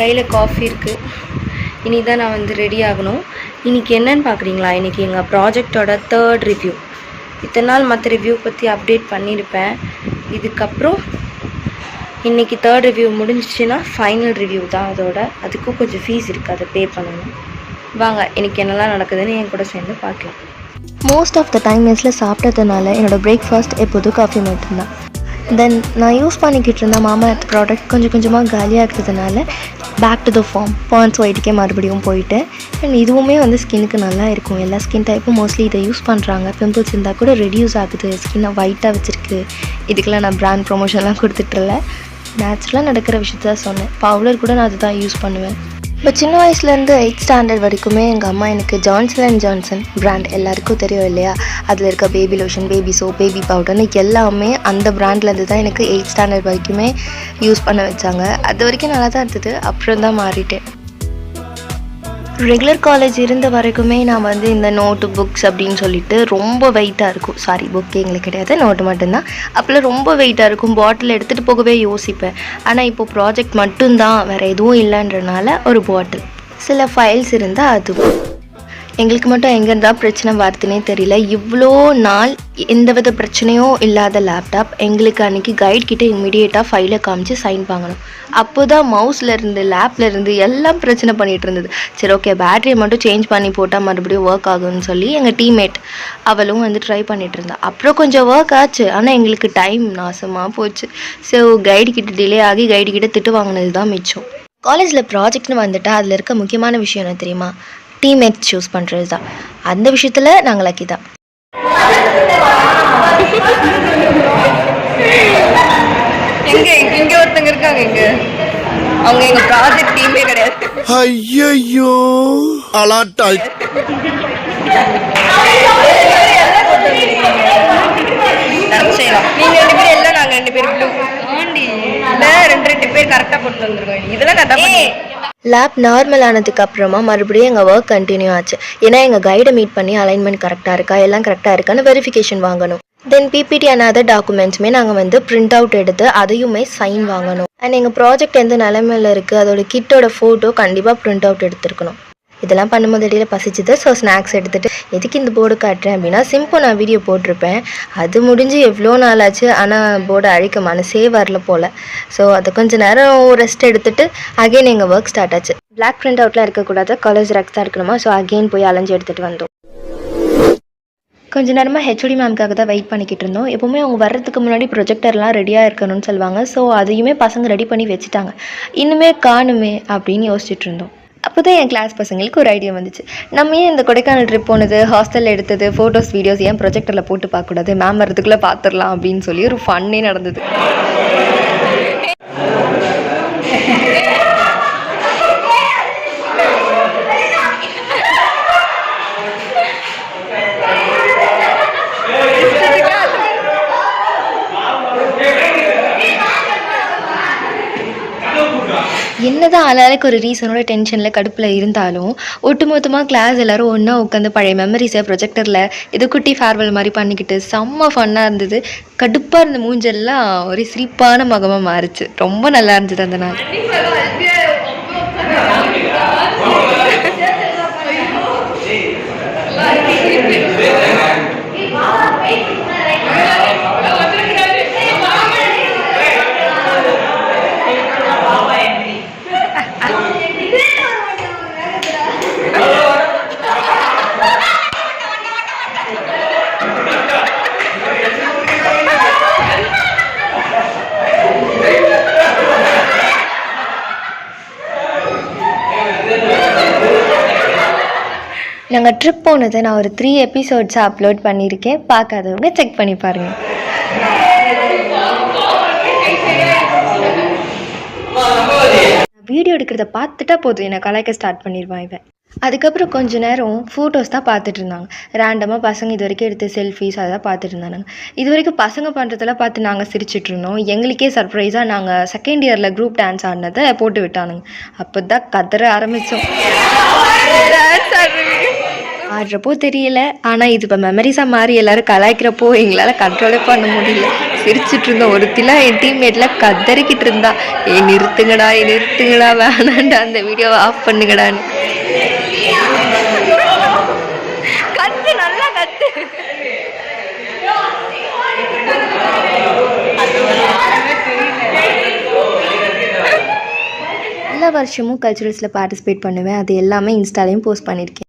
கையில் காஃபி இருக்குது. இனி தான் நான் வந்து ரெடி ஆகணும். இன்றைக்கி என்னன்னு பார்க்குறீங்களா? இன்றைக்கி எங்கள் ப்ராஜெக்டோட 3rd ரிவ்யூ. இத்தனை நாள் மற்ற ரிவ்யூ பற்றி அப்டேட் பண்ணியிருப்பேன். இதுக்கப்புறம் இன்றைக்கி 3rd ரிவ்யூ முடிஞ்சிச்சுன்னா ஃபைனல் ரிவ்யூ தான். அதுக்கும் கொஞ்சம் ஃபீஸ் இருக்குது, அதை பே பண்ணணும். வாங்க இன்றைக்கி என்னெல்லாம் நடக்குதுன்னு என் கூட சேர்ந்து பார்க்கலாம். மோஸ்ட் ஆஃப் த டைம் மெஸ்ஸில் சாப்பிட்டதுனால என்னோடய பிரேக்ஃபாஸ்ட் எப்போதும் காஃபி மட்டும்தான். தென் நான் யூஸ் பண்ணிக்கிட்டு இருந்த மாமா ப்ராடக்ட் கொஞ்சம் கொஞ்சமாக காலியாக இருக்கிறதுனால back to the form Pond's ஒயிட்டுக்கே மறுபடியும் போயிட்டு. அண்ட் இதுவுமே வந்து ஸ்கின்னுக்கு நல்லா இருக்கும். எல்லா ஸ்கின் டைப்பும் மோஸ்ட்லி இதை யூஸ் பண்ணுறாங்க. பிம்பிள்ஸ் இருந்தால் கூட ரெடியூஸ் ஆகுது, ஸ்கின்னை ஒயிட்டாக வச்சுருக்கு. இதுக்கெல்லாம் நான் பிராண்ட் ப்ரொமோஷன்லாம் கொடுத்துட்ருல, நேச்சுரலாக நடக்கிற விஷயத்த சொன்னேன். பவுடர் கூட நான் அதுதான் யூஸ் பண்ணுவேன். பட் சின்ன வயசுலேருந்து 8th ஸ்டாண்டர்ட் வரைக்குமே எங்கள் அம்மா எனக்கு ஜான்சன் அண்ட் ஜான்சன் பிராண்ட் எல்லாருக்கும் தெரியும் இல்லையா, அதில் இருக்க baby lotion, baby soap, baby பவுடர்னு எல்லாமே அந்த பிராண்ட்லேருந்து தான் எனக்கு 8th ஸ்டாண்டர்ட் வரைக்குமே யூஸ் பண்ண வச்சாங்க. அது வரைக்கும் நல்லா தான் இருந்தது. அப்புறம் தான் மாறிட்டேன். ரெகுலர் காலேஜ் இருந்த வரைக்குமே நான் வந்து இந்த நோட்டு புக்ஸ் அப்படின்னு சொல்லிட்டு ரொம்ப வெயிட்டாக இருக்கும். சாரி, புக் எங்களுக்கு கிடையாது, நோட்டு மட்டும்தான். அப்போல்லாம் ரொம்ப வெயிட்டாக இருக்கும். பாட்டில் எடுத்துகிட்டு போகவே யோசிப்பேன். ஆனால் இப்போது ப்ராஜெக்ட் மட்டும்தான், வேறு எதுவும் இல்லைன்றனால ஒரு பாட்டில், சில ஃபைல்ஸ் இருந்தால் அதுவும். எங்களுக்கு மட்டும் எங்கேருந்தா பிரச்சனை வருதுன்னே தெரியல. இவ்வளோ நாள் எந்தவித பிரச்சனையும் இல்லாத லேப்டாப் எங்களுக்கு அன்றைக்கி கைட் கிட்டே இம்மிடியேட்டாக ஃபைலை காமிச்சு சைன் வாங்கணும். அப்போ தான் மவுஸ்லேருந்து லேப்லேருந்து எல்லாம் பிரச்சனை பண்ணிகிட்டு இருந்தது. சரி ஓகே, பேட்டரியை மட்டும் சேஞ்ச் பண்ணி போட்டால் மறுபடியும் ஒர்க் ஆகும்னு சொல்லி எங்கள் டீம்மேட் அவளும் வந்து ட்ரை பண்ணிகிட்டு இருந்தா. அப்புறம் கொஞ்சம் ஒர்க் ஆச்சு, ஆனால் எங்களுக்கு டைம் நாசமாக போச்சு. ஸோ கைடு கிட்ட டிலே ஆகி கைடு கிட்ட திட்டு வாங்கினது தான் மிச்சம். காலேஜில் ப்ராஜெக்ட்னு வந்துட்டால் அதில் இருக்க முக்கியமான விஷயம் என்ன தெரியுமா? டீம்மேட்ஸ் சூஸ் பண்ணுறது தான். அந்த விஷயத்தில் நாங்கள் லக்கி தான். இங்கே ஒருத்தங்க இருக்காங்க, அவங்க எங்க ப்ராஜெக்ட் டீமே கிடையாது. ஐயோ அலாட்டாய். நீங்க 2 பேர் எல்லாம், நாங்க 2 பேர் ப்ளூ ஆண்டி இல்ல, 2 பேர் கரெக்டா போட்டு வந்துருக்கோம். இதெல்லாம் கரெக்டா லேப் நார்மல் ஆனதுக்கு அப்புறமா மறுபடியும் எங்கள் ஒர்க் கண்டினியூ ஆச்சு. ஏன்னா எங்கள் கைடை மீட் பண்ணி அலைன்மெண்ட் கரெக்டாக இருக்கா, எல்லாம் கரெக்டாக இருக்கான்னு வெரிஃபிகேஷன் வாங்கணும். தென் பிபிடி அண்ட் அதர் டாக்குமெண்ட்ஸுமே நாங்கள் வந்து பிரிண்ட் அவுட் எடுத்து அதையுமே சைன் வாங்கணும். அண்ட் எங்கள் ப்ராஜெக்ட் எந்த நிலைமையில் இருக்குது, அதோட கிட்டோட ஃபோட்டோ கண்டிப்பாக பிரிண்ட் அவுட் எடுத்துருக்கணும். இதெல்லாம் பண்ணும்போது இடையில் பசிச்சுது. ஸோ ஸ்நாக்ஸ் எடுத்துகிட்டு எதுக்கு இந்த போர்டு காட்டுறேன் அப்படின்னா, சிம்பிள் நான் வீடியோ போட்டிருப்பேன். அது முடிஞ்சு எவ்வளோ நாள் ஆச்சு, ஆனால் போர்டை அழிக்க மனசே வரல போல். ஸோ அதை கொஞ்சம் நேரம் ரெஸ்ட் எடுத்துகிட்டு அகெயின் எங்கள் ஒர்க் ஸ்டார்ட் ஆச்சு. பிளாக் பிரிண்ட் அவுட்லாம் இருக்கக்கூடாது, கலர்ஸ் ரெக்ஸ் தான் இருக்கணுமா. ஸோ அகெயின் போய் அலைஞ்சு எடுத்துகிட்டு வந்தோம். கொஞ்சம் நேரமாக ஹெச்ஓடி மேம்காக தான் வெயிட் பண்ணிக்கிட்டு இருந்தோம். எப்போவுமே அவங்க வர்றதுக்கு முன்னாடி ப்ரொஜெக்டர்லாம் ரெடியாக இருக்கணும்னு சொல்லுவாங்க. ஸோ அதையுமே பசங்க ரெடி பண்ணி வச்சுட்டாங்க. இன்னுமே காணுமே அப்படின்னு யோசிச்சுட்டு இருந்தோம். அப்போ தான் என் கிளாஸ் பசங்களுக்கு ஒரு ஐடியா வந்துச்சு. நம்ம ஏன் இந்த கொடைக்கானல் ட்ரிப் போனது, ஹாஸ்டலில் எடுத்தது, ஃபோட்டோஸ் வீடியோஸ் ஏன் ப்ரொஜெக்டரில் போட்டு பார்க்கக்கூடாது, மேம் வரதுக்குள்ளே பார்த்துடலாம் அப்படின்னு சொல்லி ஒரு ஃபன்னே நடந்தது. என்னதான் ஆளாளுக்கு ஒரு ரீசனோட டென்ஷனில் கடுப்பில் இருந்தாலும் ஒட்டுமொத்தமாக கிளாஸ் எல்லோரும் ஒன்றா உட்காந்து பழைய மெமரிஸை ப்ரொஜெக்டரில் இது குட்டி ஃபேர்வெல் மாதிரி பண்ணிக்கிட்டு செம்ம ஃபன்னாக இருந்தது. கடுப்பாக இருந்த மூஞ்செல்லாம் ஒரு சிரிப்பான முகமாக மாறிச்சு. ரொம்ப நல்லா இருந்தது அந்த நாள். நாங்கள் ட்ரிப் போனதை நான் ஒரு 3 எபிசோட்ஸாக அப்லோட் பண்ணியிருக்கேன். பார்க்காதவங்க செக் பண்ணி பாருங்கள். வீடியோ எடுக்கிறத பார்த்துட்டா போதும், என்னை கலாய்க்க ஸ்டார்ட் பண்ணிடுவான் இவன். அதுக்கப்புறம் கொஞ்ச நேரம் ஃபோட்டோஸ் தான் பார்த்துட்டு இருந்தாங்க. ரேண்டமாக பசங்க இது வரைக்கும் எடுத்த செல்ஃபிஸ் அதை தான் பார்த்துட்டு இருந்தாங்க. இது வரைக்கும் பசங்க பண்ணுறதெல்லாம் பார்த்து நாங்கள் சிரிச்சிட்டு இருந்தோம். எங்களுக்கே சர்ப்ரைஸாக நாங்கள் செகண்ட் இயரில் குரூப் டான்ஸ் ஆடினதை போட்டு விட்டானுங்க. அப்போ தான் கதற ஆரம்பித்தோம். ஆடுறப்போ தெரியல, ஆனால் இது இப்போ மெமரிஸாக மாறி எல்லோரும் கலாய்க்கிறப்போ எங்களால் கண்ட்ரோலே பண்ண முடியல. சிரிச்சிட்டு இருந்தோம். ஒருத்திலாம் என் டீம்மேட்லாம் கதறிக்கிட்டு இருந்தா, நிறுத்துங்கடா நிறுத்துங்கடா, வேணாண்டா அந்த வீடியோவை ஆஃப் பண்ணுங்கடான்னு. கத்து, நல்லா கத்து. எல்லா வருஷமும் கல்ச்சுரல்ஸில் பார்ட்டிசிபேட் பண்ணுவேன். அது எல்லாமே இன்ஸ்டாலையும் போஸ்ட் பண்ணியிருக்கேன்.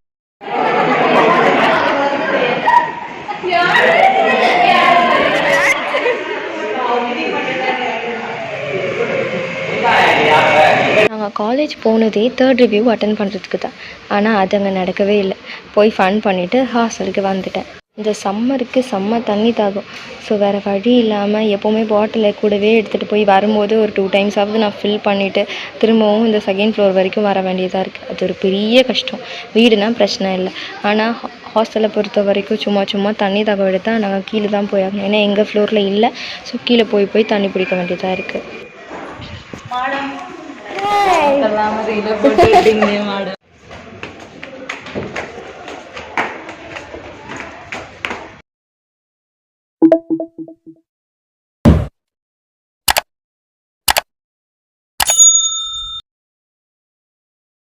நாங்கள் காலேஜ் போனதே 3rd ரிவ்யூ அட்டன் பண்ணுறதுக்கு தான். ஆனால் அது அங்கே நடக்கவே இல்லை. போய் ஃபன் பண்ணிவிட்டு ஹாஸ்டலுக்கு வந்துட்டேன். இந்த சம்மருக்கு செம்ம தண்ணி தாகும். ஸோ வேறு வழி இல்லாமல் எப்போவுமே பாட்டிலை கூடவே எடுத்துகிட்டு போய் வரும்போது ஒரு 2 டைம்ஸாவது நான் ஃபில் பண்ணிவிட்டு திரும்பவும் இந்த 2nd ஃப்ளோர் வரைக்கும் வர வேண்டியதாக இருக்குது. அது ஒரு பெரிய கஷ்டம். வீடுனா பிரச்சனை இல்லை, ஆனால் ஹாஸ்டலை பொறுத்த வரைக்கும் சும்மா தண்ணி தாகம் எடுத்தால் நாங்கள் கீழே தான் போய் ஆகணும். ஏன்னா எங்கள் ஃப்ளோரில் இல்லை. ஸோ கீழே போய் தண்ணி பிடிக்க வேண்டியதாக இருக்குது.